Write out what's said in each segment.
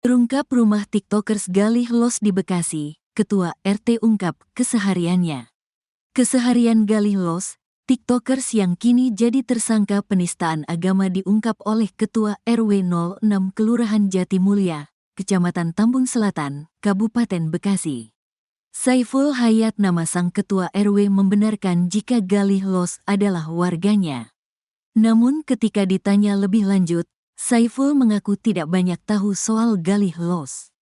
Terungkap rumah tiktokers Galih Los di Bekasi, Ketua RT ungkap kesehariannya. Keseharian Galih Los, tiktokers yang kini jadi tersangka penistaan agama diungkap oleh Ketua RW 06 Kelurahan Jatimulya, Kecamatan Tambun Selatan, Kabupaten Bekasi. Saiful Hayat nama sang Ketua RW membenarkan jika Galih Los adalah warganya. Namun ketika ditanya lebih lanjut, Saiful mengaku tidak banyak tahu soal Galih Los.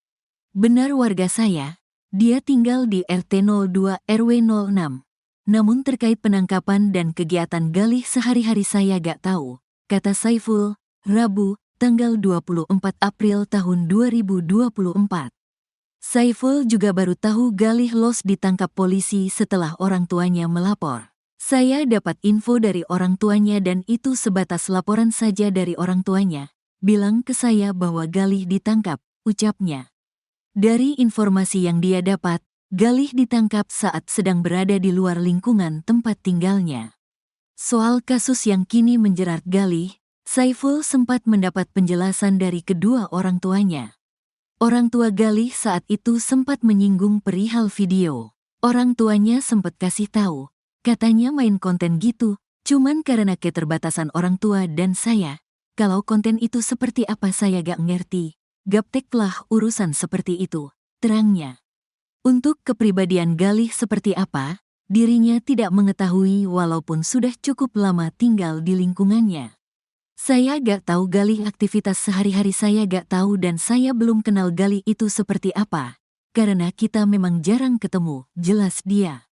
Benar warga saya, dia tinggal di RT 02 RW 06. Namun terkait penangkapan dan kegiatan Galih sehari-hari saya gak tahu, kata Saiful, Rabu, tanggal 24 April tahun 2024. Saiful juga baru tahu Galih Los ditangkap polisi setelah orang tuanya melapor. Saya dapat info dari orang tuanya dan itu sebatas laporan saja dari orang tuanya. Bilang ke saya bahwa Galih ditangkap, ucapnya. Dari informasi yang dia dapat, Galih ditangkap saat sedang berada di luar lingkungan tempat tinggalnya. Soal kasus yang kini menjerat Galih, Saiful sempat mendapat penjelasan dari kedua orang tuanya. Orang tua Galih saat itu sempat menyinggung perihal video. Orang tuanya sempat kasih tahu. Katanya main konten gitu, cuman karena keterbatasan orang tua dan saya. Kalau konten itu seperti apa saya gak ngerti. Gapteklah urusan seperti itu, terangnya. Untuk kepribadian Galih seperti apa, dirinya tidak mengetahui walaupun sudah cukup lama tinggal di lingkungannya. Saya gak tahu Galih aktivitas sehari-hari saya gak tahu dan saya belum kenal Galih itu seperti apa. Karena kita memang jarang ketemu, jelas dia.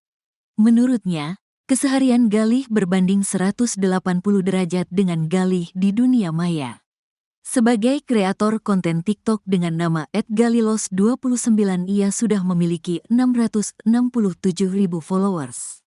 Menurutnya, keseharian Galih berbanding 180 derajat dengan Galih di dunia maya. Sebagai kreator konten TikTok dengan nama @galilos29 ia sudah memiliki 667.000 followers.